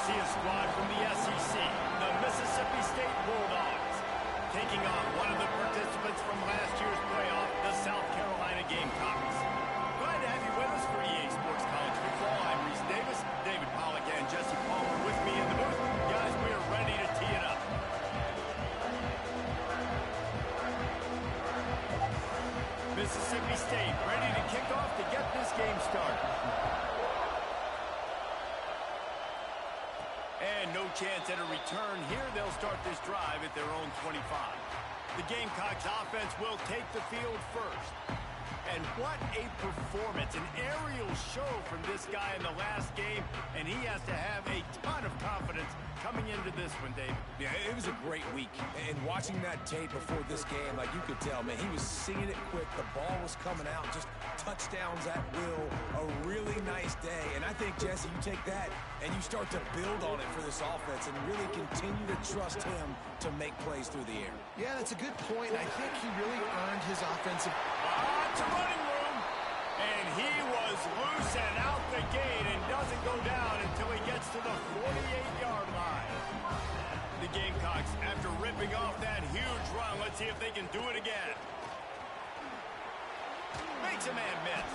see a squad from the SEC, the Mississippi State Bulldogs, taking on one of the participants from last year's playoff, the South Carolina Gamecocks. Glad to have you with us for EA Sports College Football. I'm Reese Davis, David Pollack, and Jesse Palmer with me in the booth. Guys, we are ready to tee it up. Mississippi State ready to kick off to get this game started. And no chance at a return here. They'll start this drive at their own 25. The Gamecocks offense will take the field first. And what a performance, an aerial show from this guy in the last game, and he has to have a ton of confidence coming into this one, Dave. Yeah, it was a great week, and watching that tape before this game, like you could tell, man, he was seeing it quick, the ball was coming out, just touchdowns at will, a really nice day, and I think, Jesse, you take that and you start to build on it for this offense and really continue to trust him to make plays through the air. Yeah, that's a good point. I think he really earned his offensive... It's a running room, and he was loose and out the gate and doesn't go down until he gets to the 48-yard line. The Gamecocks, after ripping off that huge run, let's see if they can do it again. Makes a man miss.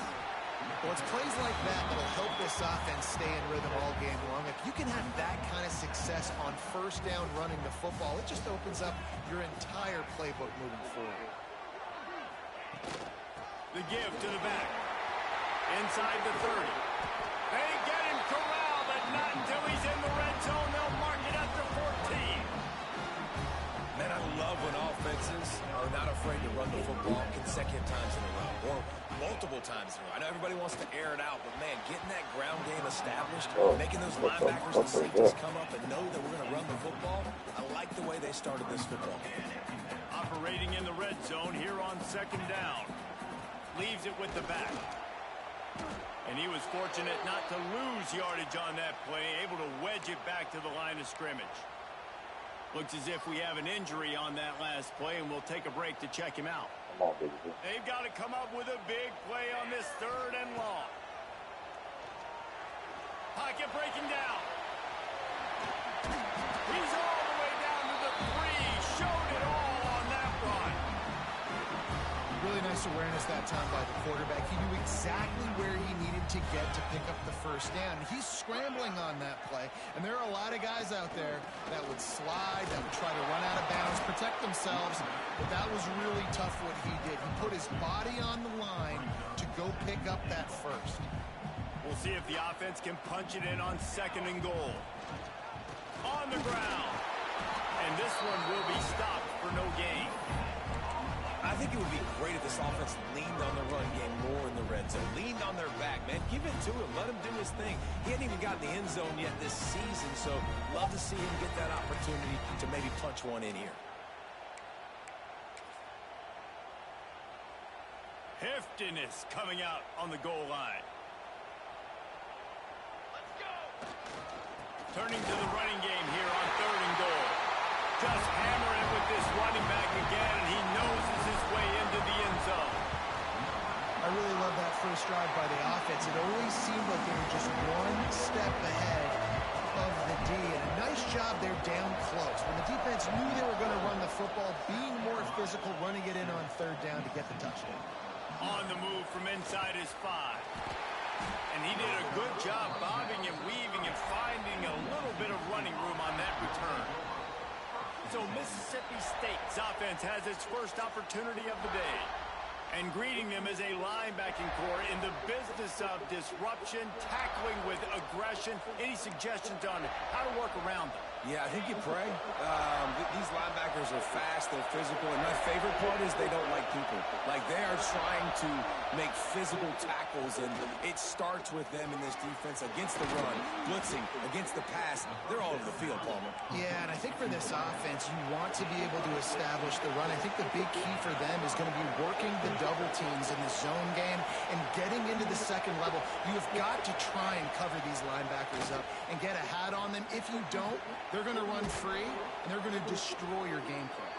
Well, it's plays like that that'll help this offense stay in rhythm all game long. If you can have that kind of success on first down running the football, it just opens up your entire playbook moving forward. The give to the back. Inside the 30. They get him corralled, but not until he's in the red zone. They'll mark it at the 14. Man, I love when offenses are not afraid to run the football consecutive times in a row or multiple times in a row. I know everybody wants to air it out, but, man, getting that ground game established, making those linebackers and safeties come up and know that we're going to run the football, I like the way they started this football game. Operating in the red zone here on second down. Leaves it with the back. And he was fortunate not to lose yardage on that play, able to wedge it back to the line of scrimmage. Looks as if we have an injury on that last play, and we'll take a break to check him out. They've got to come up with a big play on this 3rd and long. Pocket breaking down. He's all the way down to the 3. Showed it all on that run. Really nice awareness that time by the quarterback. He knew exactly where he needed to get to pick up the first down. He's scrambling on that play, and there are a lot of guys out there that would slide, that would try to run out of bounds, protect themselves, but that was really tough what he did. He put his body on the line to go pick up that first. We'll see if the offense can punch it in on 2nd and goal. On the ground. And this one will be stopped for no gain. I think it would be great if this offense leaned on the run game more in the red zone. Leaned on their back, man. Give it to him. Let him do his thing. He hadn't even gotten the end zone yet this season, so love to see him get that opportunity to maybe punch one in here. Heftiness coming out on the goal line. Let's go. Turning to the running game here on 3rd and goal. Just hammering with this running back again, and he noses his way into the end zone. I really love that first drive by the offense. It always seemed like they were just one step ahead of the D, and a nice job there down close. When the defense knew they were going to run the football, being more physical, running it in on 3rd down to get the touchdown. On the move from inside his 5. And he did a good job bobbing and weaving and finding a little bit of running room on that return. So Mississippi State's offense has its first opportunity of the day. And greeting them as a linebacking core in the business of disruption, tackling with aggression. Any suggestions on how to work around them? Yeah, I think you pray. These linebackers are fast, they're physical, and my favorite part is they don't like people. Like, they are trying to make physical tackles, and it starts with them in this defense against the run, blitzing, against the pass. They're all over the field, Palmer. Yeah, and I think for this offense, you want to be able to establish the run. I think the big key for them is going to be working the double teams in the zone game and getting into the 2nd level. You have got to try and cover these linebackers up and get a hat on them. If you don't, they're going to run free, and they're going to destroy your game plan.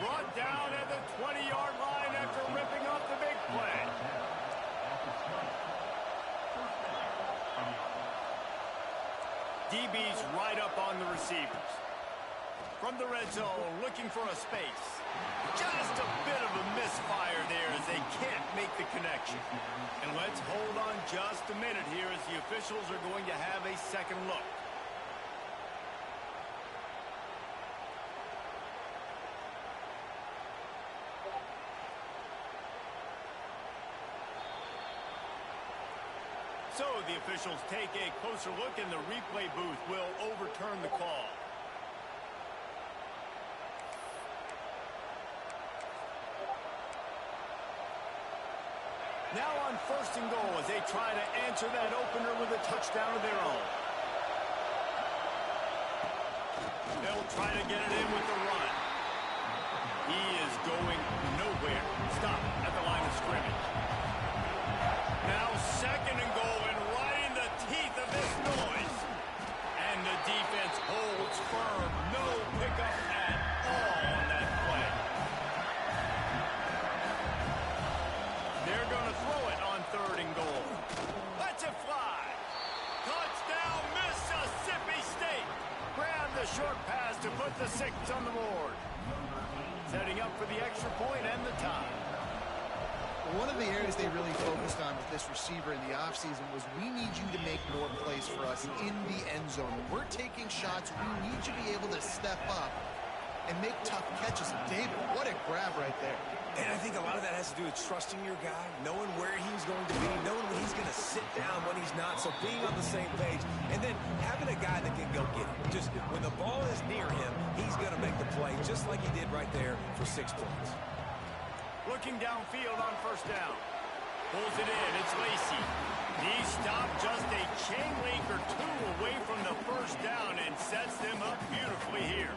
Brought down at the 20-yard line after ripping off the big play. DB's right up on the receivers. From the red zone, looking for a space. Just a bit of a misfire there as they can't make the connection. And let's hold on just a minute here as the officials are going to have a second look. So the officials take a closer look and the replay booth will overturn the call. Now on 1st and goal as they try to answer that opener with a touchdown of their own. They'll try to get it in with the run. He is going nowhere. Stop at the line of scrimmage. Now 2nd and goal and right in the teeth of this noise. And the defense holds firm. No pickup at all on that play. They're going to throw it on 3rd and goal. Let's it fly. Touchdown, Mississippi State. Grab the short pass to put the 6 on the board. Setting up for the extra point and the tie. One of the areas they really focused on with this receiver in the offseason was we need you to make more plays for us in the end zone. When we're taking shots, we need you to be able to step up and make tough catches. And David, what a grab right there. And I think a lot of that has to do with trusting your guy, knowing where he's going to be, knowing when he's going to sit down, when he's not, so being on the same page, and then having a guy that can go get it. Just when the ball is near him, he's going to make the play, just like he did right there for 6 points. Looking downfield on 1st down. Pulls it in. It's Lacy. He stopped just a chain link or 2 away from the 1st down and sets them up beautifully here.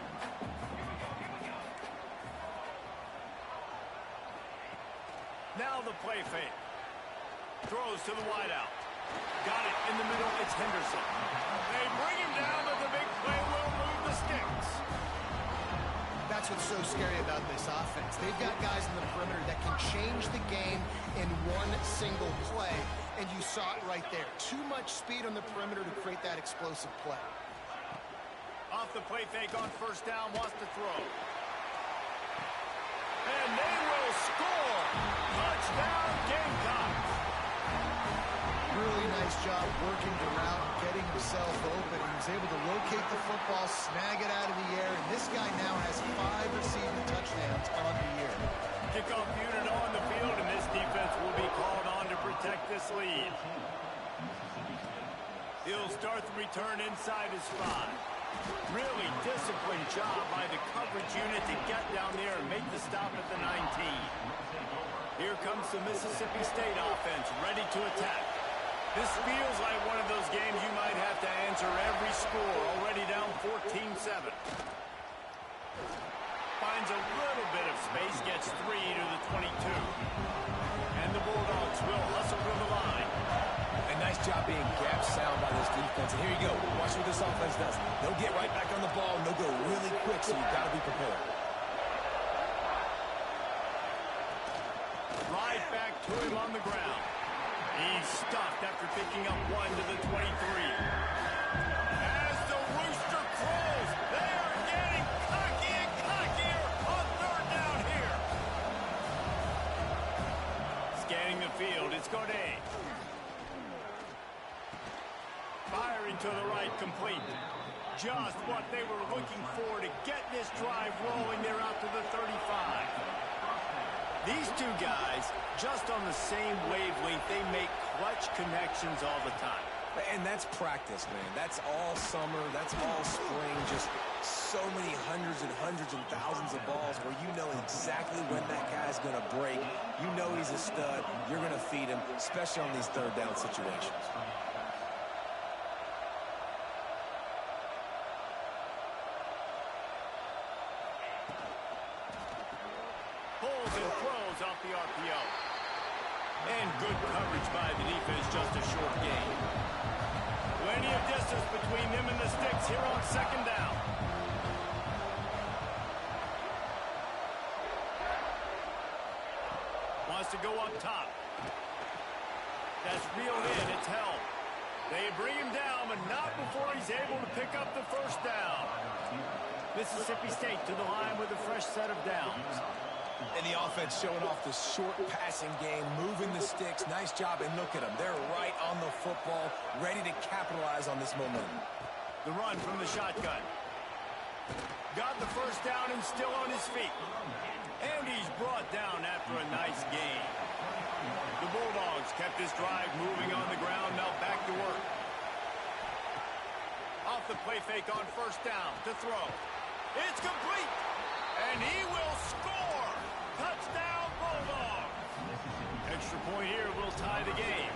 Now the play fake. Throws to the wideout. Got it in the middle. It's Henderson. They bring him down, but the big play will move the sticks. That's what's so scary about this offense. They've got guys in the perimeter that can change the game in one single play, and you saw it right there. Too much speed on the perimeter to create that explosive play. Off the play fake on 1st down, wants to throw. And they will score. Touchdown, Gamecocks. Really nice job working the route, getting himself open. He was able to locate the football, snag it out of the air, and this guy now has 5 receiving touchdowns on the year. Kickoff unit on the field, and this defense will be called on to protect this lead. He'll start the return inside his 5. Really disciplined job by the coverage unit to get down there and make the stop at the 19. Here comes the Mississippi State offense, ready to attack. This feels like one of those games you might have to answer every score, already down 14-7. Finds a little bit of space, gets 3 to the 22. And the Bulldogs will hustle to the line. A nice job being gap sound by this defense. And here you go. Watch what this offense does. They'll get right back on the ball, and they'll go really quick, so you've got to be prepared. Right back to him on the ground. He's stuffed after picking up 1 to the 23. As the rooster crows, they are getting cocky and cockier on 3rd down here. Scanning the field, it's Godet. Firing to the right, complete. Just what they were looking for to get this drive rolling. They're out to the 35. These 2 guys, just on the same wavelength, they make clutch connections all the time. And that's practice, man. That's all summer. That's all spring. Just so many hundreds and thousands of balls where you know exactly when that guy's going to break. You know he's a stud. You're going to feed him, especially on these 3rd down situations. Pulls and throws off the RPO. And good coverage by the defense, just a short gain. Plenty of distance between them and the sticks here on 2nd down. Wants to go up top. That's reeled in, it's held. They bring him down, but not before he's able to pick up the first down. Mississippi State to the line with a fresh set of downs. And the offense showing off the short passing game, moving the sticks. Nice job, and look at them. They're right on the football, ready to capitalize on this momentum. The run from the shotgun. Got the first down and still on his feet. And he's brought down after a nice gain. The Bulldogs kept this drive moving on the ground, now back to work. Off the play fake on first down to throw. It's complete. And he will score. Touchdown, Bulldogs. Extra point here will tie the game.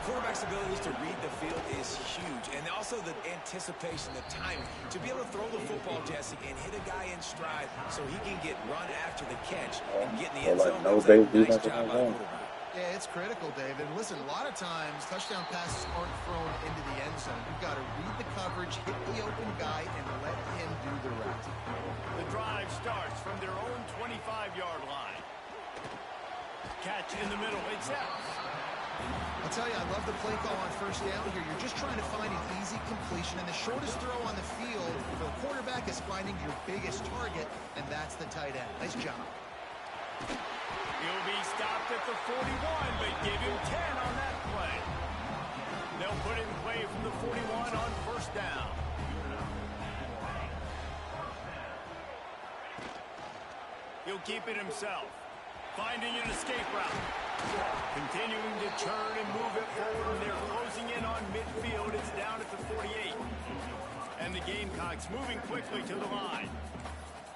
Quarterback's abilities to read the field is huge. And also the anticipation, the time to be able to throw the football, Jesse, and hit a guy in stride so he can get run after the catch and get in the end zone. No base Nice defense job in by the the zone. quarterback. Yeah, it's critical, David. Listen, a lot of times touchdown passes aren't thrown into the end zone. You've got to read the coverage, hit the open guy, and let him do the rest. The drive starts from their own 25-yard line. Catch in the middle. Accepts. I'll tell you, I love the play call on first down here. You're just trying to find an easy completion, and the shortest throw on the field for the quarterback is finding your biggest target, and that's the tight end. Nice job. He'll be stopped at the 41, but give him 10 on that play. They'll put it in play from the 41 on first down. He'll keep it himself. Finding an escape route. Continuing to churn and move it forward. They're closing in on midfield. It's down at the 48. And the Gamecocks moving quickly to the line.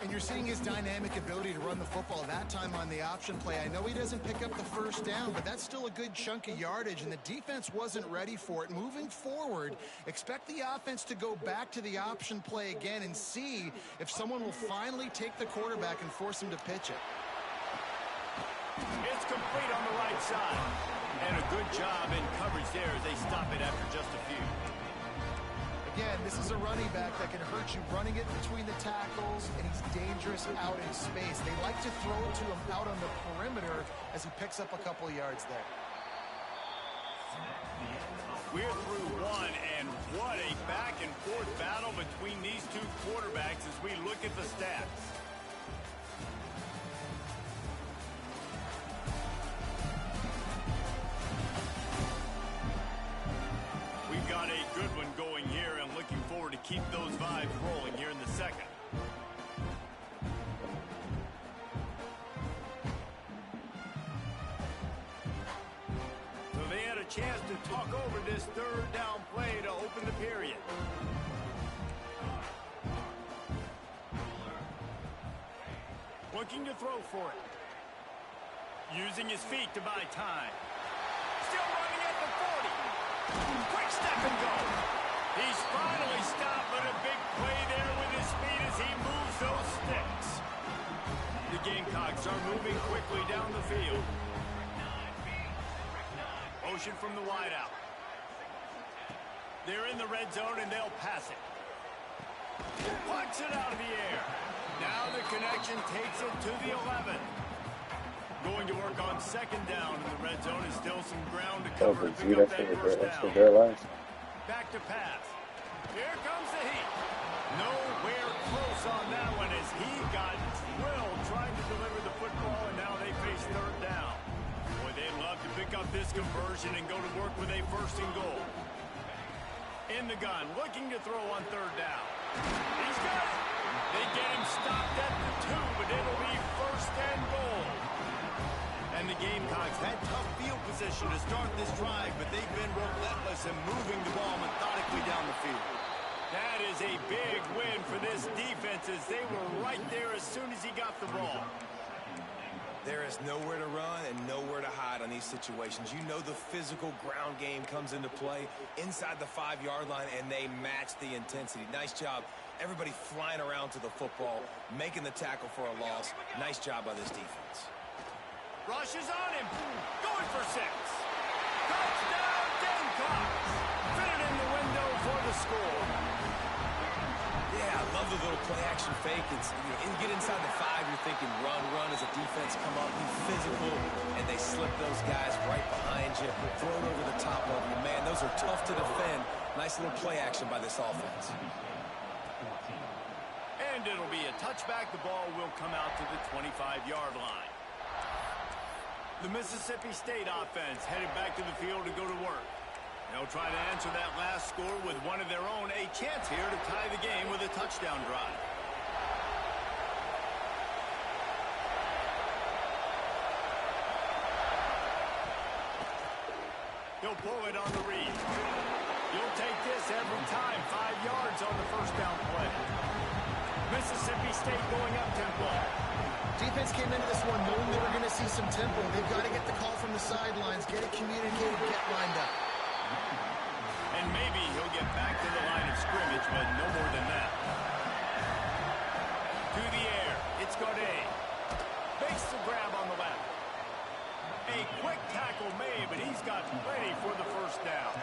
And you're seeing his dynamic ability to run the football that time on the option play. I know he doesn't pick up the first down, but that's still a good chunk of yardage, and the defense wasn't ready for it. Moving forward, expect the offense to go back to the option play again and see if someone will finally take the quarterback and force him to pitch it. It's complete on the right side. And a good job in coverage there as they stop it after just a few. Again, this is a running back that can hurt you running it between the tackles, and he's dangerous out in space. They like to throw it to him out on the perimeter as he picks up a couple of yards there. We're through one, and what a back-and-forth battle between these two quarterbacks as we look at the stats. We've got a good one going here, and looking forward to keep those vibes rolling here in the second. So they had a chance to talk over this third down play to open the period. Looking to throw for it. Using his feet to buy time. Still running at the 40. Quick step and go. He's finally stopped, but a big play there with his feet as he moves those sticks. The Gamecocks are moving quickly down the field. Motion from the wideout. They're in the red zone, and they'll pass it. Punch it out of the air. Now the connection takes it to the 11. Going to work on second down in the red zone is still some ground to cover to pick up that first down. Back to pass. Here comes the heat. Nowhere close on that one as he got drilled trying to deliver the football, and now they face third down. Boy, they'd love to pick up this conversion and go to work with a first and goal. In the gun, looking to throw on third down. He's got it. They get him stopped at the 2, but it'll be first and goal. And the Gamecocks had tough field position to start this drive, but they've been relentless in moving the ball methodically down the field. That is a big win for this defense as they were right there as soon as he got the ball. There is nowhere to run and nowhere to hide on these situations. You know the physical ground game comes into play inside the 5-yard line, and they match the intensity. Nice job. Everybody flying around to the football, making the tackle for a loss. Nice job by this defense. Rush is on him. Going for 6. Touchdown, Gamecocks. Fit it in the window for the score. Yeah, I love love the little play-action fake. You get inside the 5, you're thinking run as a defense, come up, be physical, and they slip those guys right behind you, throw it over the top of you. Man, those are tough to defend. Nice little play action by this offense. And it'll be a touchback. The ball will come out to the 25-yard line. The Mississippi State offense headed back to the field to go to work. They'll try to answer that last score with one of their own. A chance here to tie the game with a touchdown drive. He'll pull it on the read. You'll take this every time. 5 yards on the first down play. Mississippi State going up tempo. Defense came into this one knowing they were going to see some tempo. They've got to get the call from the sidelines, get it communicated, get lined up. And maybe he'll get back to the line of scrimmage, but no more than that. To the air. It's Gaudet. Makes the grab on the left. A quick tackle made, but he's got plenty for the first down.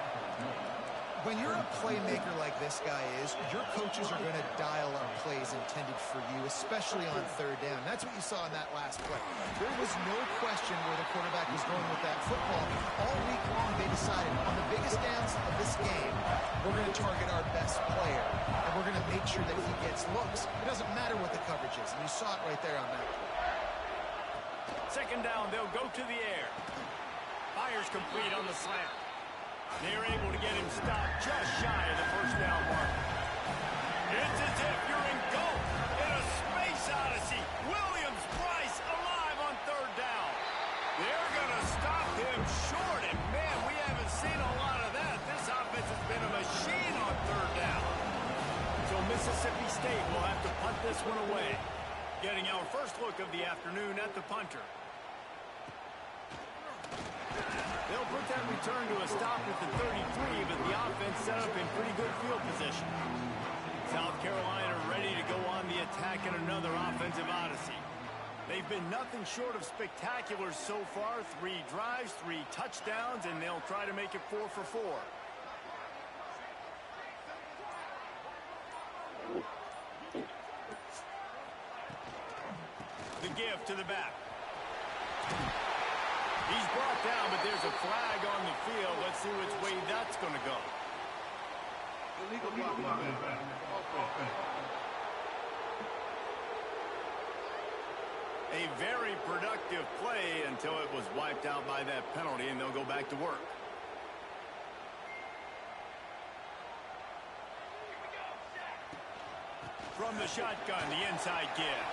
When you're a playmaker like this guy is, your coaches are going to dial up plays intended for you, especially on third down. That's what you saw in that last play. There was no question where the quarterback was going with that football. All week long, they decided on the biggest downs of this game, we're going to target our best player, and we're going to make sure that he gets looks. It doesn't matter what the coverage is, and you saw it right there on that play. Second down, they'll go to the air. Fires complete on the slant. They're able to get him stopped just shy of the first down mark. It's as if you're engulfed in a space odyssey. Williams-Brice alive on third down. They're going to stop him short, and man, we haven't seen a lot of that. This offense has been a machine on third down. So Mississippi State will have to punt this one away. Getting our first look of the afternoon at the punter. They'll put that return to a stop at the 33, but the offense set up in pretty good field position. South Carolina ready to go on the attack in another offensive odyssey. They've been nothing short of spectacular so far. 3 drives, 3 touchdowns, and they'll try to make it 4 for 4. The give to the back. He's brought down, but there's a flag on the field. Let's see which way that's going to go. A very productive play until it was wiped out by that penalty, and they'll go back to work. From the shotgun, the inside give.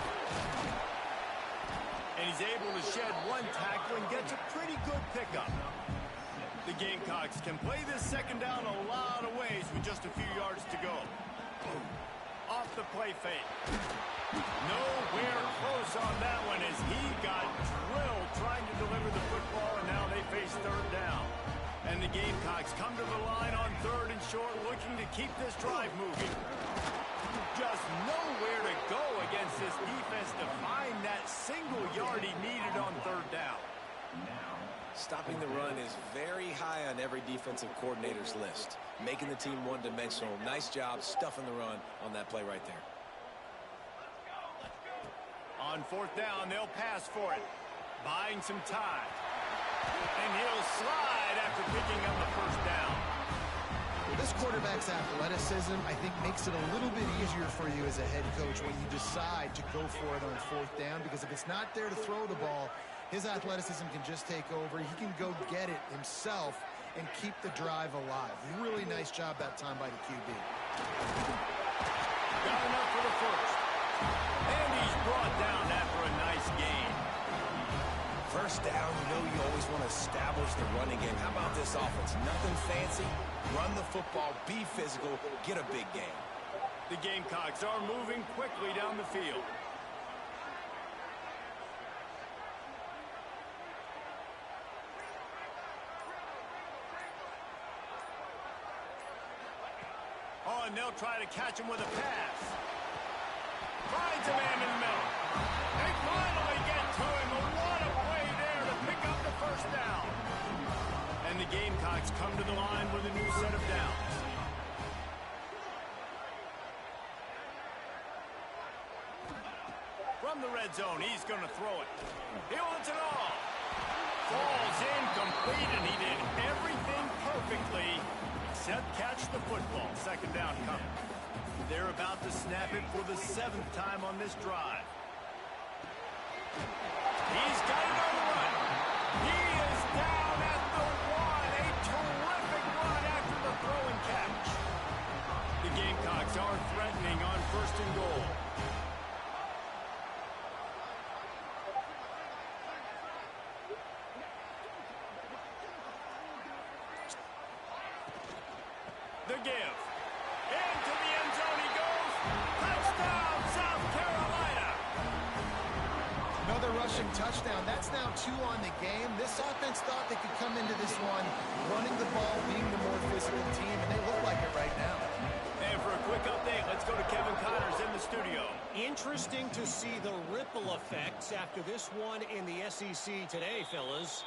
And he's able to shed 1 tackle and gets a pretty good pickup. The Gamecocks can play this second down a lot of ways with just a few yards to go. Off the play fake. Nowhere close on that one as he got drilled trying to deliver the football, and now they face third down. And the Gamecocks come to the line on 3rd and short, looking to keep this drive moving. Just nowhere to go against this defense to find that single yard he needed on 3rd down. Stopping the run is very high on every defensive coordinator's list. Making the team one-dimensional. Nice job stuffing the run on that play right there. On 4th down, they'll pass for it. Buying some time. And he'll slide after picking up the first down. This quarterback's athleticism, I think, makes it a little bit easier for you as a head coach when you decide to go for it on 4th down, because if it's not there to throw the ball, his athleticism can just take over. He can go get it himself and keep the drive alive. Really nice job that time by the QB. Got enough for the first. And he's brought down after a nice gain. First down, you always want to establish the running game. How about this offense? Nothing fancy. Run the football, be physical, get a big gain. The Gamecocks are moving quickly down the field. Oh, and they'll try to catch him with a pass. Finds a man in the middle. They finally get to him. What a play there to pick up the first down. And the Gamecocks come to the line with a new set of downs. from the red zone. He's going to throw it. He wants it all. Falls incomplete, and he did everything perfectly except catch the football. Second down coming. They're about to snap it for the 7th time on this drive. He's got it on the run. He is down at the 1. A terrific run after the throw and catch. The Gamecocks are threatening on 1st and goal. The give. Into the end zone he goes. Touchdown, South Carolina. Another rushing touchdown. That's now 2 on the game. This offense thought they could come into this one running the ball, being the more physical team, and they look like it right now. And for a quick update, let's go to Kevin Connors in the studio. Interesting to see the ripple effects after this one in the SEC today, fellas.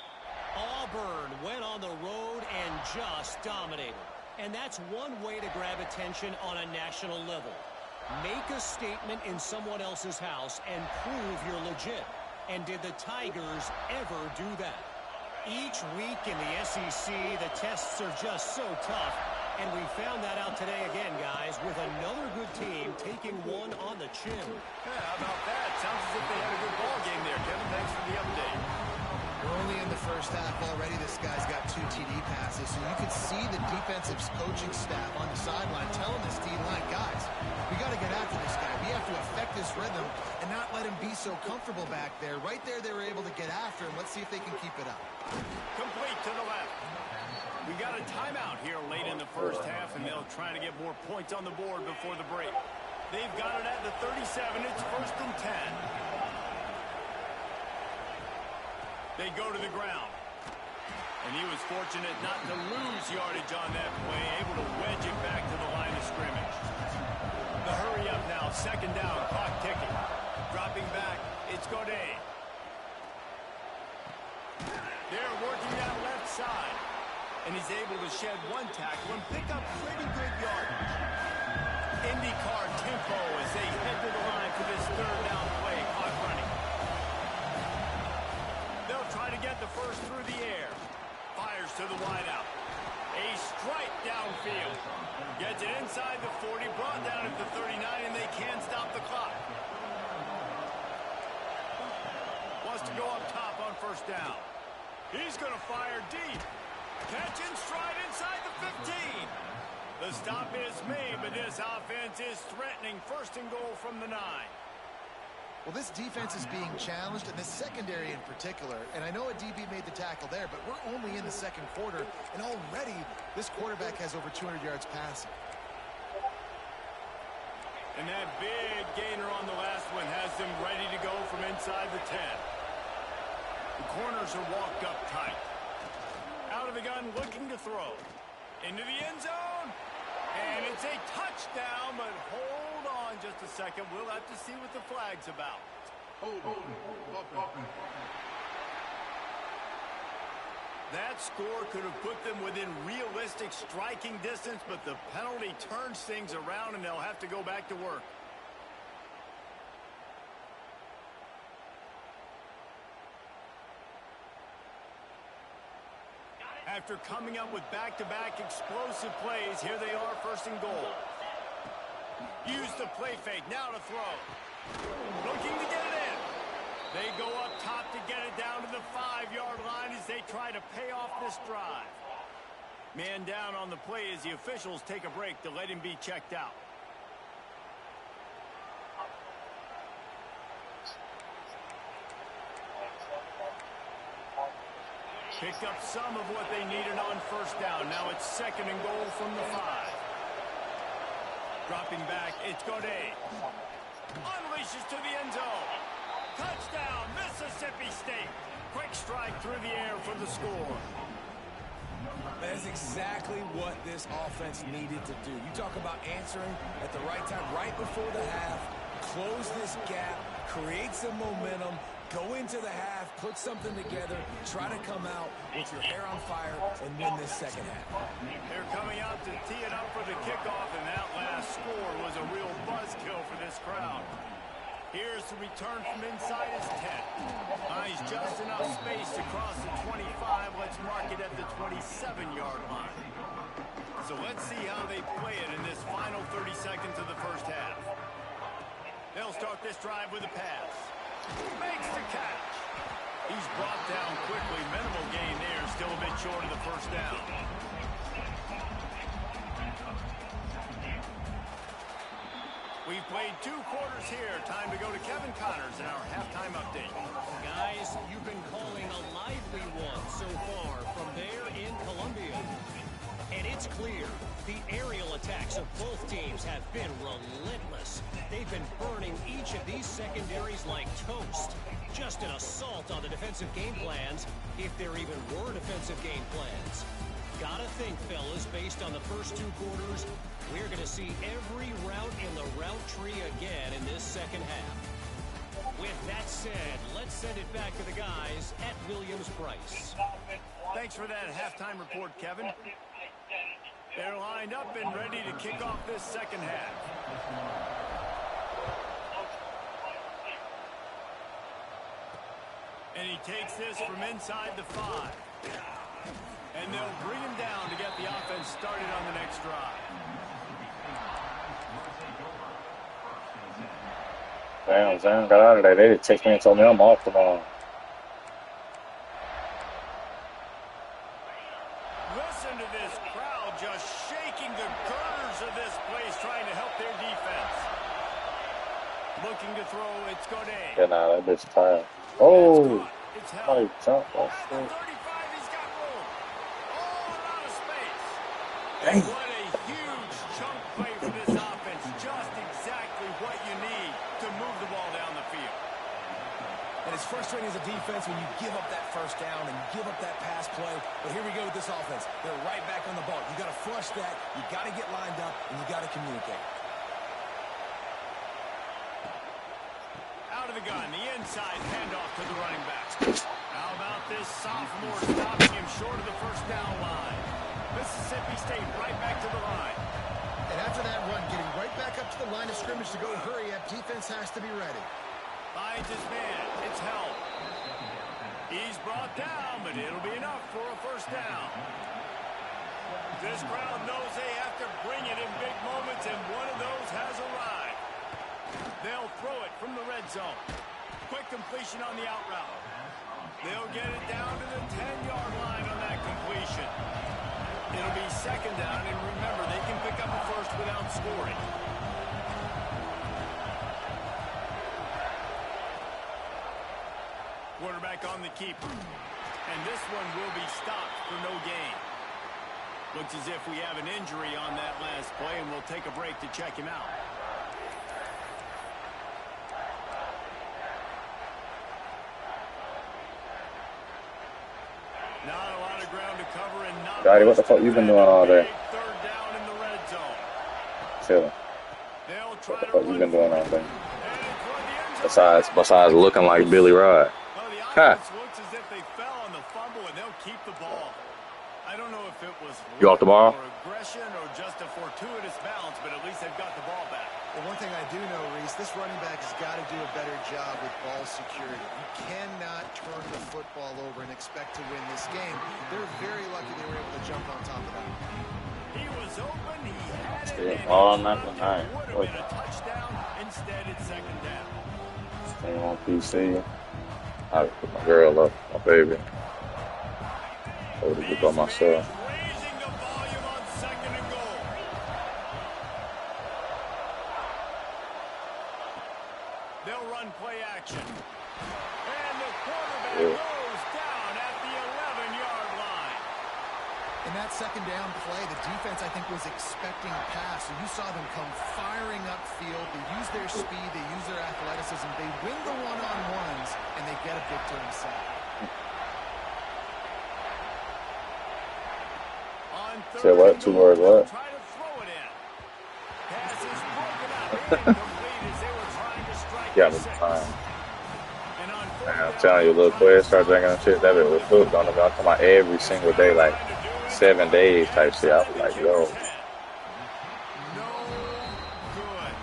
Auburn went on the road and just dominated. And that's one way to grab attention on a national level. Make a statement in someone else's house and prove you're legit. And did the Tigers ever do that? Each week in the SEC, the tests are just so tough. And we found that out today again, guys, with another good team taking one on the chin. Yeah, how about that? Sounds as if they had a good ball game there, Kevin. Thanks for the update. We're only in the first half already. This guy's got 2 TD passes, so you could see the defensive coaching staff on the sideline telling this D-line, guys, we got to get after this guy. We have to affect his rhythm and not let him be so comfortable back there. Right there, they were able to get after him. Let's see if they can keep it up. Complete to the left. We got a timeout here late in the first half, and they'll try to get more points on the board before the break. They've got it at the 37. It's 1st and 10. They go to the ground. And he was fortunate not to lose yardage on that play, able to wedge it back to the line of scrimmage. The hurry up now, 2nd down, clock ticking. Dropping back, it's Godet. They're working that left side. And he's able to shed 1 tackle and pick up pretty good yardage. IndyCar tempo as they head to the line for this 3rd down play, clock running. They'll try to get the first through the air. Fires to the wideout. A strike downfield. Gets it inside the 40, brought down at the 39, and they can't stop the clock. Wants to go up top on 1st down. He's going to fire deep. Catch in stride inside the 15. The stop is made, but this offense is threatening 1st and goal from the 9. Well, this defense is being challenged, and the secondary in particular. And I know a DB made the tackle there, but we're only in the 2nd quarter, and already this quarterback has over 200 yards passing. And that big gainer on the last one has them ready to go from inside the 10. The corners are walked up tight. Out of the gun, looking to throw. Into the end zone. And it's a touchdown, but hold on just a second. We'll have to see what the flag's about. That score could have put them within realistic striking distance, but the penalty turns things around, and they'll have to go back to work. After coming up with back-to-back explosive plays, here they are, 1st and goal. Use the play fake, now to throw. Looking to get it in. They go up top to get it down to the 5-yard line as they try to pay off this drive. Man down on the play as the officials take a break to let him be checked out. Picked up some of what they needed on 1st down. Now it's 2nd and goal from the 5. Dropping back, it's Godet. Unleashes to the end zone. Touchdown, Mississippi State. Quick strike through the air for the score. That is exactly what this offense needed to do. You talk about answering at the right time, right before the half, close this gap, create some momentum, go into the half, put something together, try to come out with your hair on fire, and win this 2nd half. They're coming out to tee it up for the kickoff, and that last score was a real buzzkill for this crowd. Here's the return from inside his 10. He's just enough space to cross the 25. Let's mark it at the 27-yard line. So let's see how they play it in this final 30 seconds of the first half. They'll start this drive with a pass. Makes the catch. He's brought down quickly. Minimal gain there. Still a bit short of the first down. We've played 2 quarters here. Time to go to Kevin Connors in our halftime update. Guys, you've been calling a lively one so far from there in Columbia. And it's clear the aerial attacks of both teams have been relentless. They've been burning each of these secondaries like toast. Just an assault on the defensive game plans, if there even were defensive game plans. Gotta think, fellas, based on the first 2 quarters, we're going to see every route in the route tree again in this second half. With that said, let's send it back to the guys at Williams-Brice. Thanks for that halftime report, Kevin. They're lined up and ready to kick off this second half. And he takes this from inside the 5. And they'll bring him down to get the offense started on the next drive. Damn, Zan got out of there. They didn't text me and told me I'm off tomorrow. Listen to this crowd just shaking the girders of this place, trying to help their defense. Looking to throw, it's Godet. Yeah, nah, that bitch tired. Oh! It's Oh, held. jump. At the 35, he's got room. All out of space. Dang. What a huge chunk play for this offense. Just exactly what you need to move the ball down the field. And it's frustrating as a defense when you give up that first down and give up that pass play. But here we go with this offense. They're right back on the ball. You got to flush that. You got to get lined up, and you got to communicate. Out of the gun, the inside handoff to the running back. How about this sophomore stopping him short of the first down line? Mississippi State right back to the line. And after that run, getting right back up to the line of scrimmage to go hurry up, defense has to be ready. Finds his man. It's held. He's brought down, but it'll be enough for a first down. This crowd knows they have to bring it in big moments, and one of those has arrived. They'll throw it from the red zone. Quick completion on the out route. They'll get it down to the 10-yard line on that completion. It'll be second down, and remember, they can pick up a first without scoring. Quarterback on the keeper. And this one will be stopped for no gain. Looks as if we have an injury on that last play, and we'll take a break to check him out. Not a lot of ground to cover, and not Daddy, what the fuck you been doing all day? Third down in the red zone. Chilling. They'll What try the to fuck you been doing all day? and toward the end zone. Besides looking like Billy Rod. Well, the Huh. offense looks as if they fell on the fumble, and they'll keep the ball. I don't know if it was You off the ball? or aggression or just a fortuitous bounce, but at least they've got the ball back. Well, one thing I do know, Reese, this running back has got to do a better job with ball security. You cannot turn the football over and expect to win this game. They're very lucky they were able to jump on top of that. He was open, he had it, Still and all it night tonight. would have been a touchdown. Instead, it's second down. Staying on PC. I put my girl up, my baby. Hold it by myself. Raising the volume on second and goal. They'll run play action. And the quarterback goes down at the 11-yard line. In that second down play, the defense, I think, was expecting a pass. So you saw them come firing upfield. They use their speed. They use their athleticism. They win the one-on-ones, and they get a big time sack. Say what? 2 words, what? Try to throw it in. Pass is broken up. Incomplete as they were trying to strike Yeah, the but six. fine. And on Man, I'm telling you, little Quez start drinking them shit. That bit was hooked on them. I'm talking about every single day, like 7 days type shit. I was like, yo, No good.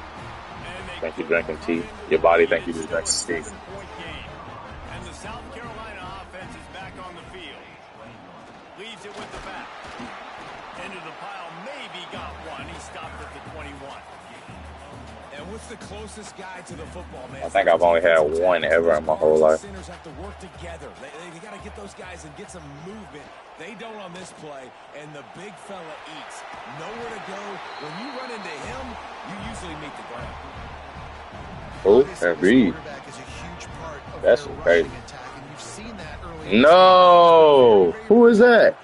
And they think you're drinking tea. Your body think you just drinking tea. And the South Carolina offense is back on the field. Leads it with the back. Into the pile, maybe got one. He stopped at the 21. And what's the closest guy to the football, man? I think I've only had one ever in my whole life. Centers have to work together. They got to get those guys and get some movement. They don't on this play, and the big fella eats. Nowhere to go. When you run into him, you usually meet the ground. Oh, that read. That's crazy. No! Who is that?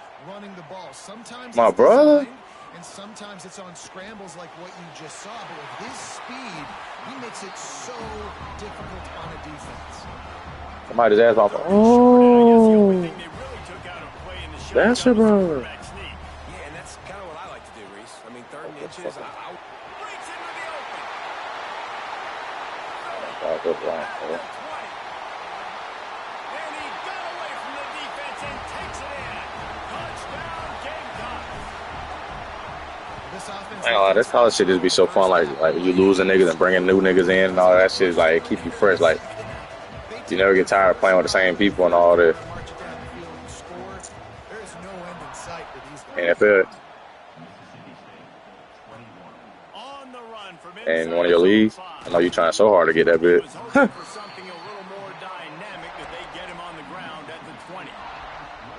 My brother? And sometimes it's on scrambles like what you just saw. But with his speed, he makes it so difficult on a defense. Somebody's ass off. Oh! That's your brother. Yeah, and that's kind of what I like to do, Reese. I mean, 3rd and inches, breaks into the open. And he got away from the defense and takes it in. Touchdown, Gamecocks. I ain't gonna lie, this college shit just be so fun. Like you losing niggas and bringing new niggas in and all that shit. Like, it keep you fresh. Like, you never get tired of playing with the same people and all this. NFL. And one of your leagues, I know you're trying so hard to get that bit.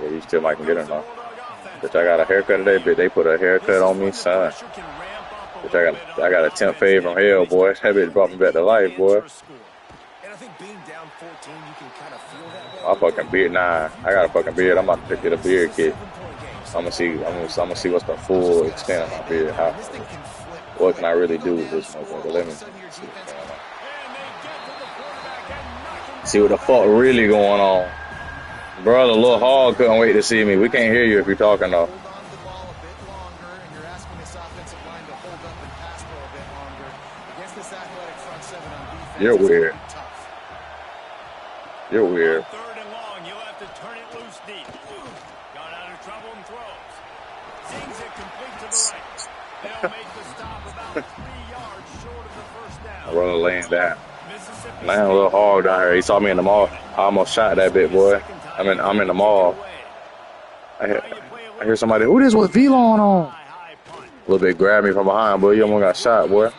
Yeah, you still might can get it now. Bitch, I got a haircut today, bitch. They put a haircut on me, son. Bitch, I got a temp fade from hell, boy. That bitch brought me back to life, boy. My fucking beard, nah. I got a fucking beard. I'm about to get a beard kit. I'm gonna see what's the full extent of my beard. What can I really do with this motherfucker? Let me see what the fuck really going on. Bro, the little hog couldn't wait to see me. We can't hear you if you're talking though. You're weird. You're weird. My brother laying down. Man, a little hard down here. He saw me in the mall. I almost shot that bit, boy. I'm in the mall. I hear somebody. Who this was V-Lon on? A little bit grabbed me from behind, boy. You almost got shot, boy.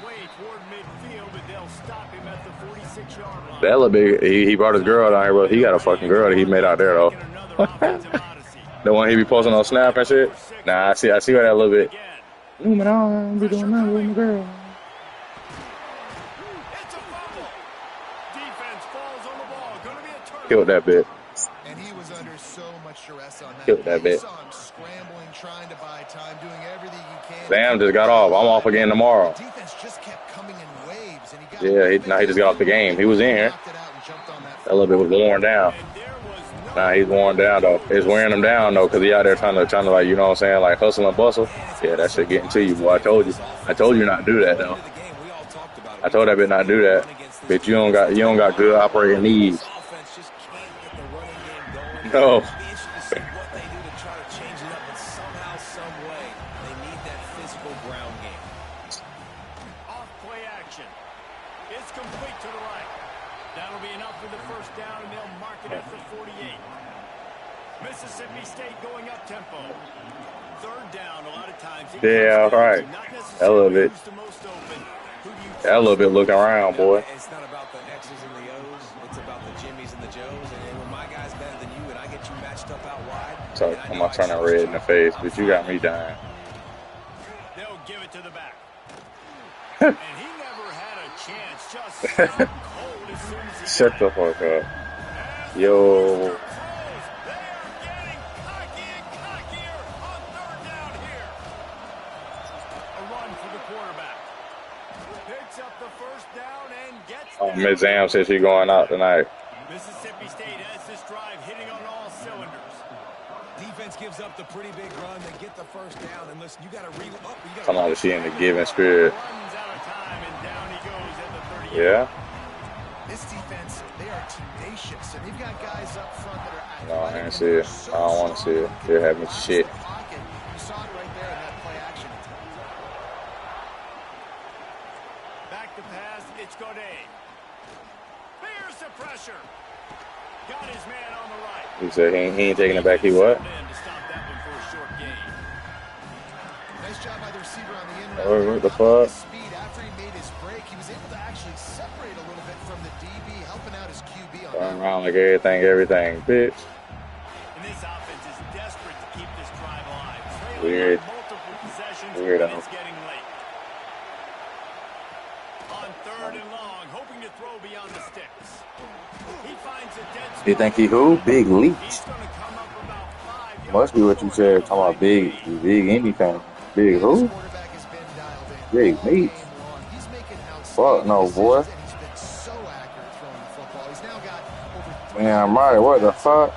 That little bit. He brought his girl down here, bro. He got a fucking girl that he made out there though. The one he be posting on Snap and shit. Nah, I see what that little bit. Man, I don't be doing nothing with my girl. Killed that bit. And he was under so much stress on that. Killed that bit. Scrambling, trying to buy time, doing everything you can. Sam just got off. I'm off again tomorrow. Defense just kept coming in waves, and he got now he just got off the game. He was in here. That little bit was worn down. Nah, he's worn down though. It's wearing him down though, cause he out there trying to like, you know what I'm saying, like hustle and bustle. Yeah, that shit getting to you, boy. I told you not to do that though. I told that bitch not to do that. Bitch, you don't got good operating knees. No. Mississippi State going up tempo. 3rd down, a lot of times. Yeah, all right. That little bit. That little bit looking around, boy. It's not about the X's and the O's. It's about the Jimmies and the Joes. And when my guy's better than you and I get you matched up out wide. So I'm not turning red in the face, but you got me dying. They'll give it to the back. And he never had a chance. Just cold as soon as he Shut the fuck up. Yo. Oh, Ms. Zam says she's going out tonight. Mississippi State has this drive hitting on all cylinders. Defense gives up the pretty big run. They get the first down. And listen, you got to reel up. Come on, she in the giving spirit. Yeah. This defense, they are tenacious, and they've got guys up front that are. No, I ain't see it. I don't want to see it. They're having shit. You saw it right there in that play action. Back the pass. It's Godet. Here's the pressure. Got his man on the right. He said he ain't taking it back. He what? Nice job by the receiver on the in route. Oh, what the fuck? Speed after he made his break, he was able to actually separate a little bit from the DB, helping out his QB on Turn around like everything, bitch. And this offense is desperate to keep this drive alive. Weird. Multiple possessions, Weird. and it's getting late. On 3rd and long, hoping to throw beyond the sticks. He finds a dead spot. You think he who? Big Leach. He's going to come up about 5 yards. Must be what you said. Talking about big Indy fan. Big who? Big Meat. Fuck no, boy. Damn right. What the fuck?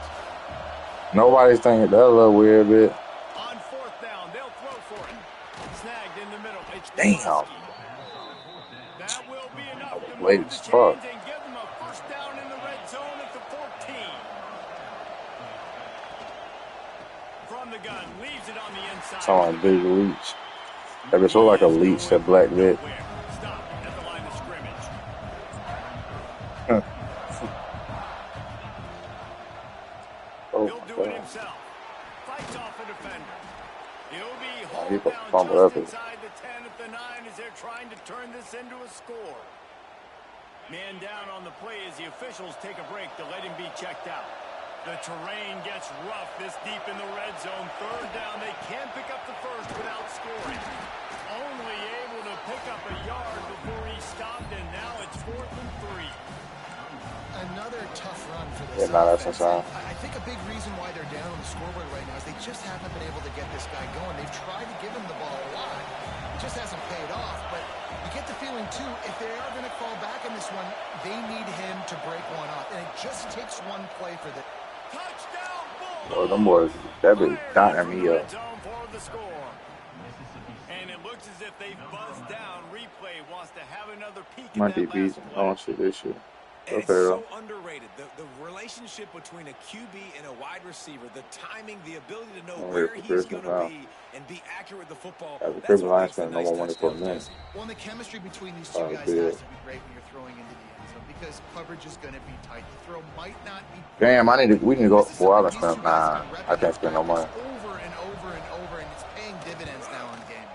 Nobody's thinking that a little weird bit. On 4th down, they'll throw for it. Snagged in the middle. It's Damn. That will be enough to Late move the as chains fuck. and give them a 1st down in the red zone at the 14. From the gun, leaves it on the inside. Talking about Big Leach. That bitch look like a leech, that black bitch. Stop at the line of scrimmage. Oh, He'll do it himself. Fights off a defender. He'll be he hauled put down fumble just up it. inside the 10 at the 9 as they're trying to turn this into a score. Man down on the play as the officials take a break to let him be checked out. The terrain gets rough this deep in the red zone. 3rd down, they can't pick up the first without scoring. Only able to pick up a yard before he stopped, and now it's 4th and 3. Another tough run for this. Yeah, nah, that's insane. I think a big reason why they're down on the scoreboard right now is they just haven't been able to get this guy going. They've tried to give him the ball a lot. It just hasn't paid off. But you get the feeling, too, if they are going to fall back in this one, they need him to break one off. And it just takes one play for the... Touchdown, Oh, them boys, that bitch dying me up. And it looks as if they've buzzed down. Replay wants to have another peek Might at be that beat. last I play. don't see this shit. And it's Okay, so underrated. The relationship between a QB and a wide receiver, the timing, the ability to know Oh, where yeah, he's Christmas, going to wow. be and be accurate with the football. As a That's Christmas what line makes the spent no nice more money for a touchdowns, minute. Jesse. Well, and the chemistry between these two Oh, guys good. has to be great when you're throwing into the end zone because coverage is going to be tight. The throw might not be... Damn, we need to go. This is Boy, I something can spend. these two guys Nah, have been I can't spend no money. over and over and over, and it's paying dividends now on game.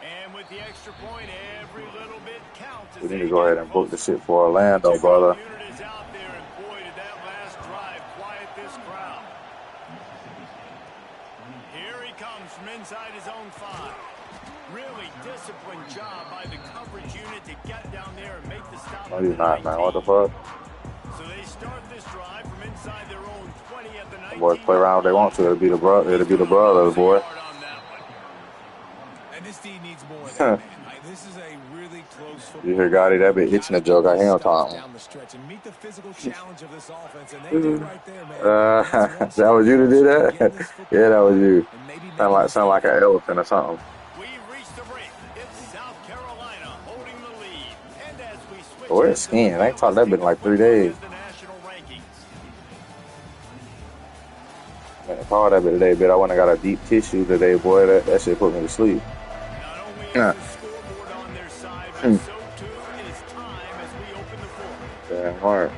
And with the extra point, every little bit counts. We need to go ahead and book the shit for Orlando, brother. Unit is out there, and boy, did that last drive quiet this crowd. Here he comes from inside his own 5. Really disciplined job by the coverage unit to get down there and make the stop. No, he's not, man. What the fuck? So they start this drive from inside their own 20 at the 19. The boys play around if they want to. It'll be the brothers, boy. And this team needs more of that, man. This is a really close football. You hear Gotti, that bit itching the joke. I hear him talking. Down the stretch and meet the physical challenge of this offense, and they do right there, man. That was you to do that? Yeah, that was you. Sound like an elephant or something. We've reached the break. It's South Carolina holding the lead. And as we switch But where's Skin? I ain't talked that bit in like 3 days. the national rankings. Man, I called that bit today, but I went and got a deep tissue today, boy. That shit put me to sleep. Not only is Yeah. the scoreboard on their side, but so too is time as we open the 4th. Damn hard.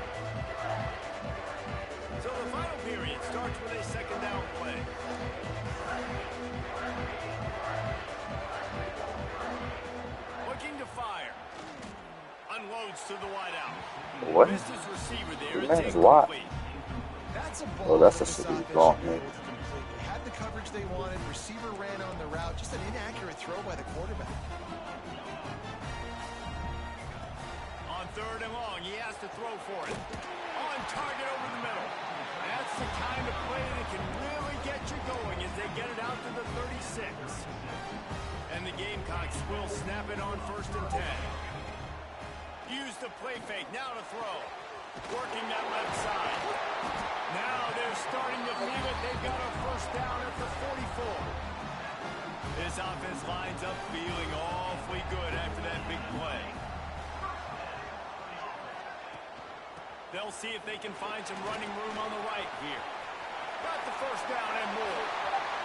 So the final period starts with a 2nd down play. Looking to fire. Unloads to the wideout. What? Missed his receiver there. Man, It's it's wide. incomplete. That's a Oh, ball that's that a was shitty out there ball, should be man. able to complete. They had the coverage they wanted. Receiver ran on the route. Just an inaccurate throw by the quarterback. On 3rd and long, he has to throw for it. On target over the middle. That's the kind of play that can really get you going as they get it out to the 36. And the Gamecocks will snap it on 1st and 10. Use the play fake, now to throw. Working that left side. Now they're starting to feel it. They've got a 1st down at the 44. This offense lines up feeling awfully good after that big play. They'll see if they can find some running room on the right here. Got the 1st down and more.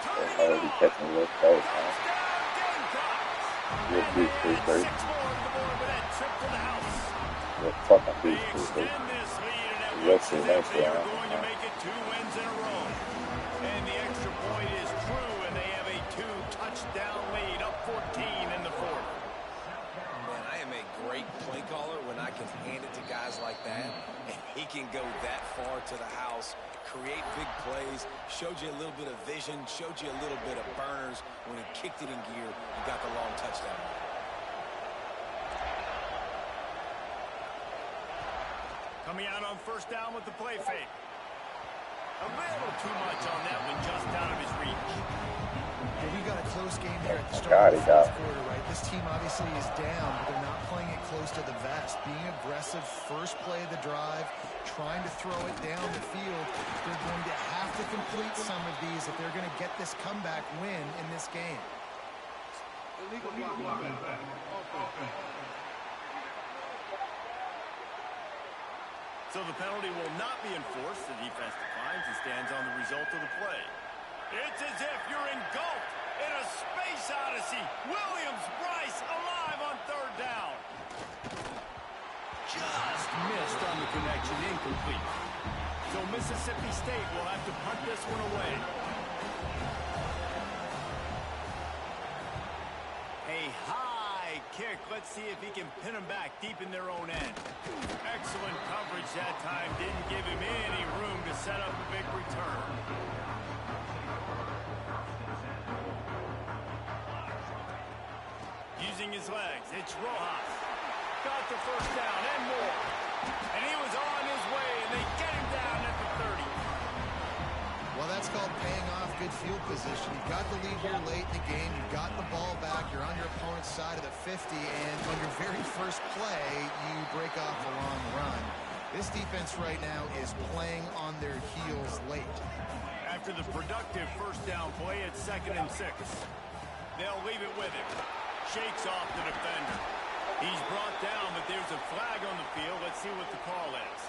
Turning it on. Catching those balls, man. Touchdown, Gamecocks. You're And big, they big, add big. 6 more to the board with that trip to the house. What fucking They beat, extend this lead, and it Let's looks see as next if they are round. going to make it 2 wins in a row. And the extra point is true, and they have a 2-touchdown lead, up 14 in the fourth. Man, I am a great play caller when I can hand it to guys like that, and he can go that far to the house, create big plays, showed you a little bit of vision, showed you a little bit of burners when he kicked it in gear and got the long touchdown. Coming out on first down with the play fake. A little too much on that one, just out of his reach. Well, we got a close game here at the start of the fourth quarter, right? This team obviously is down, but they're not playing it close to the vest. Being aggressive, first play of the drive, trying to throw it down the field. They're going to have to complete some of these if they're going to get this comeback win in this game. So the penalty will not be enforced. The defense declines and stands on the result of the play. It's as if you're engulfed in a space odyssey. Williams-Brice alive on third down. Just missed on the connection, incomplete. So Mississippi State will have to punt this one away. A high kick. Let's see if he can pin them back deep in their own end. Excellent coverage that time. Didn't give him any room to set up a big return. Using his legs, it's Rojas. Got the first down and more. And he was on his way, and they get him down at the 30. Well, that's called paying off good field position. You've got the lead here late in the game. You've got the ball back. You're on your opponent's side of the 50, and on your very first play, you break off a long run. This defense right now is playing on their heels late. After the productive first down play, it's 2nd and 6. They'll leave it with him. Shakes off the defender. He's brought down, but there's a flag on the field. Let's see what the call is.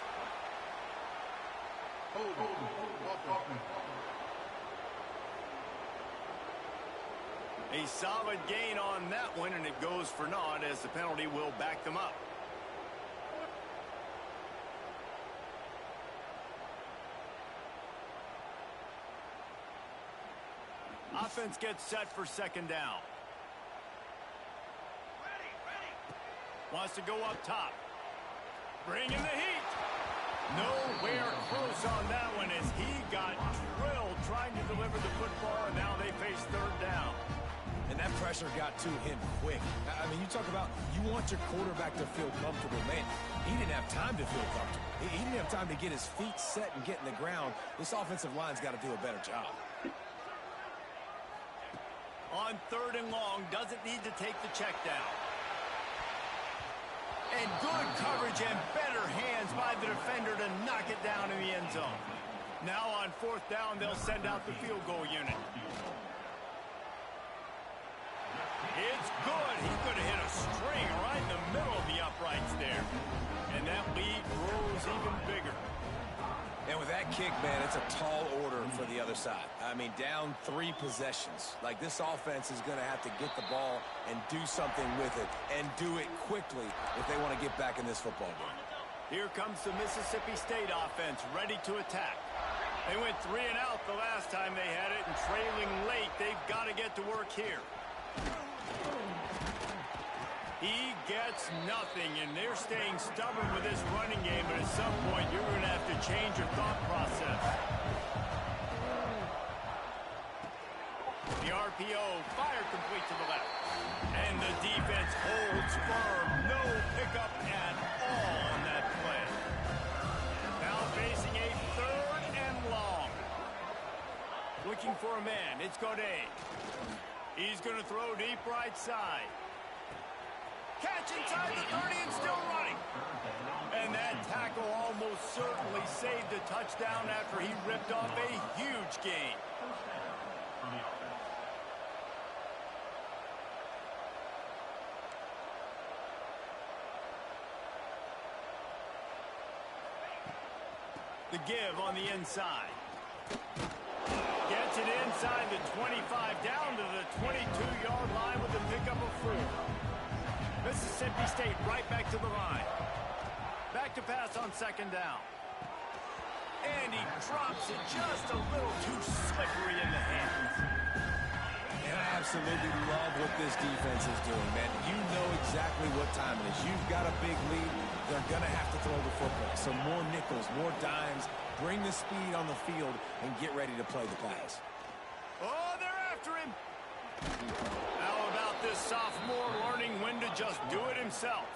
A solid gain on that one, and it goes for naught as the penalty will back them up. Offense gets set for 2nd down. Wants to go up top. Bring in the heat. Nowhere close on that one as he got drilled trying to deliver the football, and now they face 3rd down. And that pressure got to him quick. I mean, you talk about you want your quarterback to feel comfortable. Man, he didn't have time to feel comfortable. He didn't have time to get his feet set and get in the ground. This offensive line's got to do a better job. On 3rd and long, doesn't need to take the check down. And good coverage and better hands by the defender to knock it down in the end zone. Now on 4th down, they'll send out the field goal unit. It's good. He could have hit a string right in the middle of the uprights there. And that lead grows even bigger. And with that kick, man, it's a tall order for the other side. I mean, down 3 possessions. Like, this offense is going to have to get the ball and do something with it, and do it quickly if they want to get back in this football game. Here comes the Mississippi State offense ready to attack. They went 3 and out the last time they had it, and trailing late, they've got to get to work here. He gets nothing, and they're staying stubborn with this running game, but at some point, you're going to have to change your thought process. The RPO, fire complete to the left. And the defense holds firm. No pickup at all on that play. Now facing a 3rd and long. Looking for a man. It's Godet. He's going to throw deep right side. Catch inside the 30 and still running. And that tackle almost certainly saved a touchdown after he ripped off a huge gain. The give on the inside. Gets it inside the 25, down to the 22-yard line with the pickup of 4. Mississippi Mississippi State right back to the line. Back to pass on second down. And he drops it just a little too slippery in the hands. And I absolutely love what this defense is doing, man. You know exactly what time it is. You've got a big lead. They're going to have to throw the football. So more nickels, more dimes. Bring the speed on the field and get ready to play the pass. Oh, they're after him. How about this sophomore learning when to just do it himself?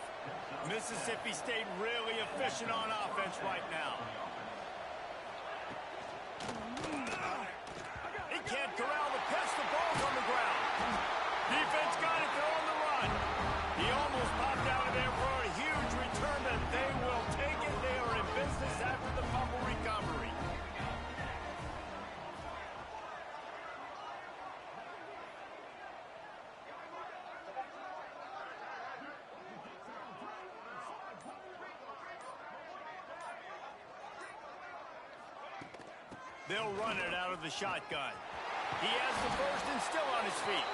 Mississippi State really efficient on offense right now. He can't corral the pitch. The ball's on the ground. Defense got it. They're on the run. He almost popped out of there for a huge return, but they will take it. They are in business after the fumble recovery. They'll run it out of the shotgun. He has the first and still on his feet.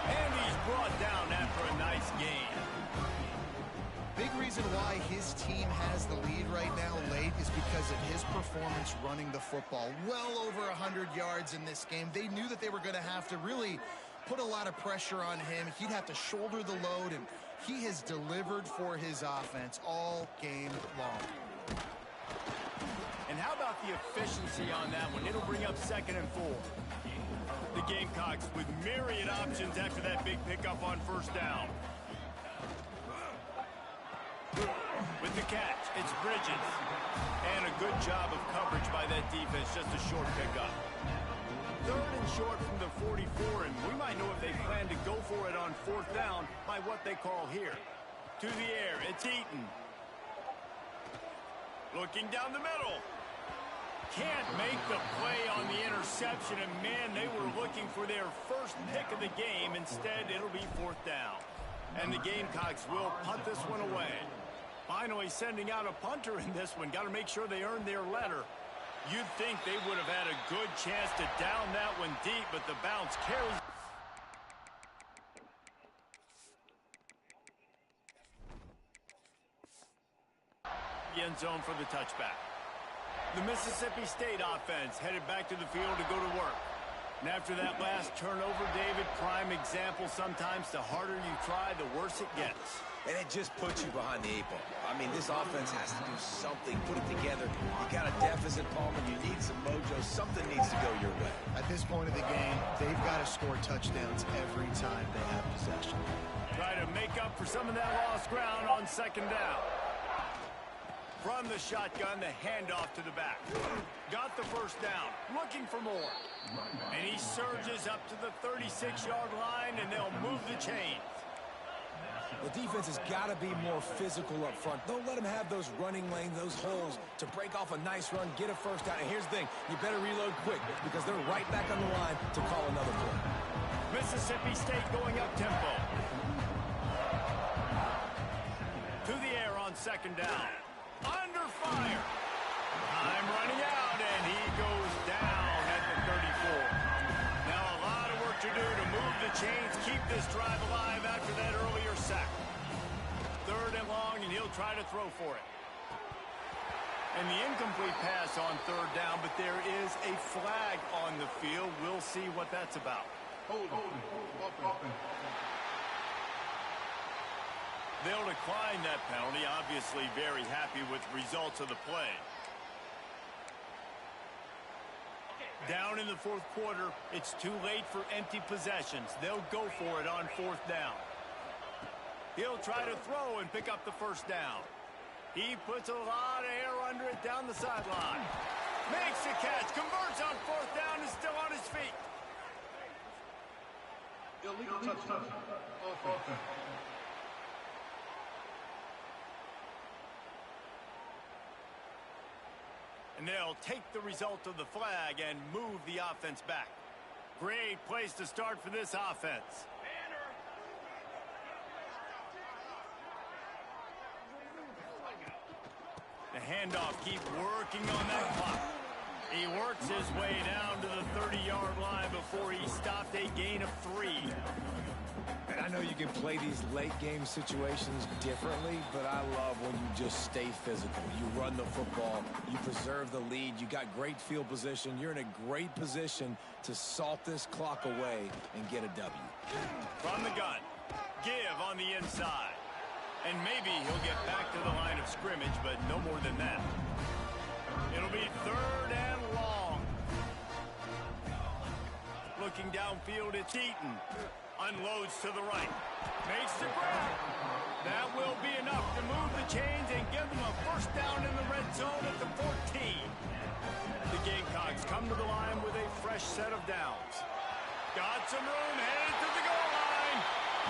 And he's brought down after a nice gain. Big reason why his team has the lead right now late is because of his performance running the football. Well over 100 yards in this game. They knew that they were going to have to really put a lot of pressure on him. He'd have to shoulder the load, and he has delivered for his offense all game long. And how about the efficiency on that one? It'll bring up 2nd and 4. The Gamecocks with myriad options after that big pickup on first down. With the catch, it's Bridges. And a good job of coverage by that defense, just a short pickup. 3rd and short from the 44, and we might know if they plan to go for it on 4th down by what they call here. To the air, it's Eaton. Looking down the middle. Can't make the play on the interception, and man, they were looking for their first pick of the game. Instead, it'll be 4th down. And the Gamecocks will punt this one away. Finally sending out a punter in this one. Got to make sure they earn their letter. You'd think they would have had a good chance to down that one deep, but the bounce carries. The end zone for the touchback. The Mississippi State offense headed back to the field to go to work. And after that last turnover, David, prime example, sometimes the harder you try, the worse it gets. And it just puts you behind the 8 ball. I mean, this offense has to do something, put it together. You got a deficit, Palmer. You need some mojo. Something needs to go your way. At this point of the game, they've got to score touchdowns every time they have possession. Try to make up for some of that lost ground on 2nd down. From the shotgun, the handoff to the back. Got the first down, looking for more. And he surges up to the 36-yard line, and they'll move the chains. The defense has got to be more physical up front. Don't let them have those running lanes, those holes to break off a nice run, get a first down. And here's the thing, you better reload quick because they're right back on the line to call another play. Mississippi State going up tempo. To the air on 2nd down. Under fire. Time running out, and he goes down at the 34. Now a lot of work to do to move the chains, keep this drive alive after that earlier sack. 3rd and long, and he'll try to throw for it. And the incomplete pass on 3rd down, but there is a flag on the field. We'll see what that's about. They'll decline that penalty, obviously very happy with the results of the play. Down in the 4th quarter, it's too late for empty possessions. They'll go for it on 4th down. He'll try to throw and pick up the first down. He puts a lot of air under it down the sideline. Makes the catch, converts on 4th down, is still on his feet. Illegal touchdown. Offense. And they'll take the result of the flag and move the offense back. Great place to start for this offense. The handoff keeps working on that clock. He works his way down to the 30-yard line before he stopped, a gain of 3. And I know you can play these late game situations differently, but I love when you just stay physical. You run the football, you preserve the lead, you got great field position, you're in a great position to salt this clock away and get a W. From the gun, give on the inside. And maybe he'll get back to the line of scrimmage, but no more than that. It'll be 3rd and long. Looking downfield, it's Eaton. Unloads to the right. Makes the grab. That will be enough to move the chains and give them a first down in the red zone at the 14. The Gamecocks come to the line with a fresh set of downs. Got some room, headed to the goal line.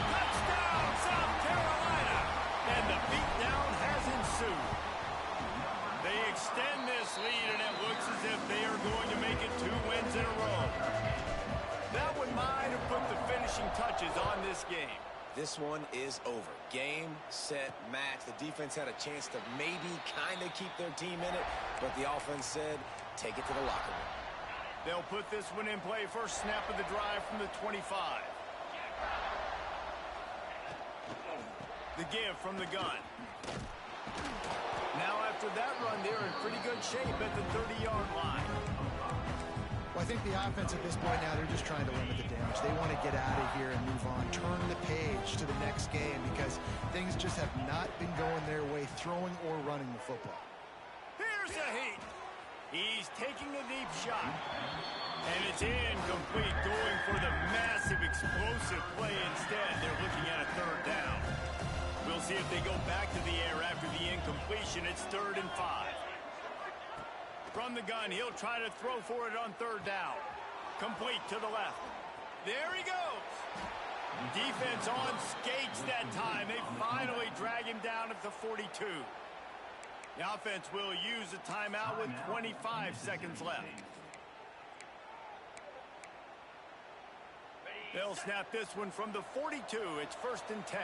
Touchdown, South Carolina. And the beatdown has ensued. They extend this lead, and it looks as if they are going to make it 2 wins in a row. That one might have put the finishing touches on this game. This one is over. Game, set, match. The defense had a chance to maybe kind of keep their team in it, but the offense said, take it to the locker room. They'll put this one in play. First snap of the drive from the 25. The give from the gun. Now after that run, they're in pretty good shape at the 30-yard line. Well, I think the offense at this point now, they're just trying to limit the damage. They want to get out of here and move on, turn the page to the next game because things just have not been going their way, throwing or running the football. Here's a heat. He's taking a deep shot. And it's incomplete, going for the massive explosive play instead. They're looking at a 3rd down. We'll see if they go back to the air after the incompletion. It's 3rd and 5. From the gun, he'll try to throw for it on 3rd down. Complete to the left. There he goes. Defense on skates that time. They finally drag him down at the 42. The offense will use a timeout with 25 seconds left. They'll snap this one from the 42. It's 1st and 10.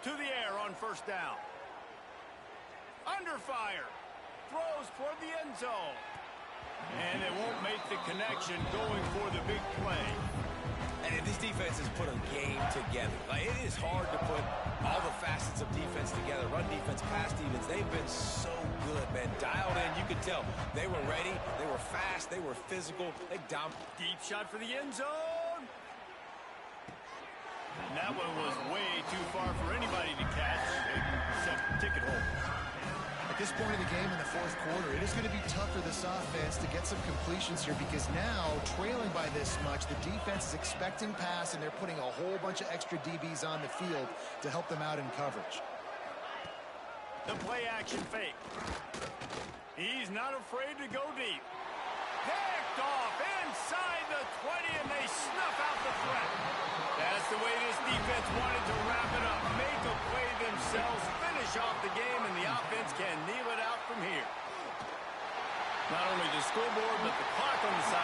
To the air on 1st down. Under fire. Throws for the end zone. And it won't make the connection, going for the big play. And these defenses put a game together. Like, it is hard to put all the facets of defense together. Run defense, pass defense. They've been so good, man. Dialed in. You could tell they were ready. They were fast. They were physical. They dominated. Deep shot for the end zone. And that one was way too far for anybody to catch, except ticket holders. At this point of the game in the 4th quarter, it is going to be tough for this offense to get some completions here because now, trailing by this much, the defense is expecting pass, and they're putting a whole bunch of extra DBs on the field to help them out in coverage. The play-action fake. He's not afraid to go deep. Picked off inside the 20, and they snuff out the threat. That's the way this defense wanted to wrap it up. Make a play themselves, finish off the game, and the offense can kneel it out from here. Not only the scoreboard, but the clock on the side.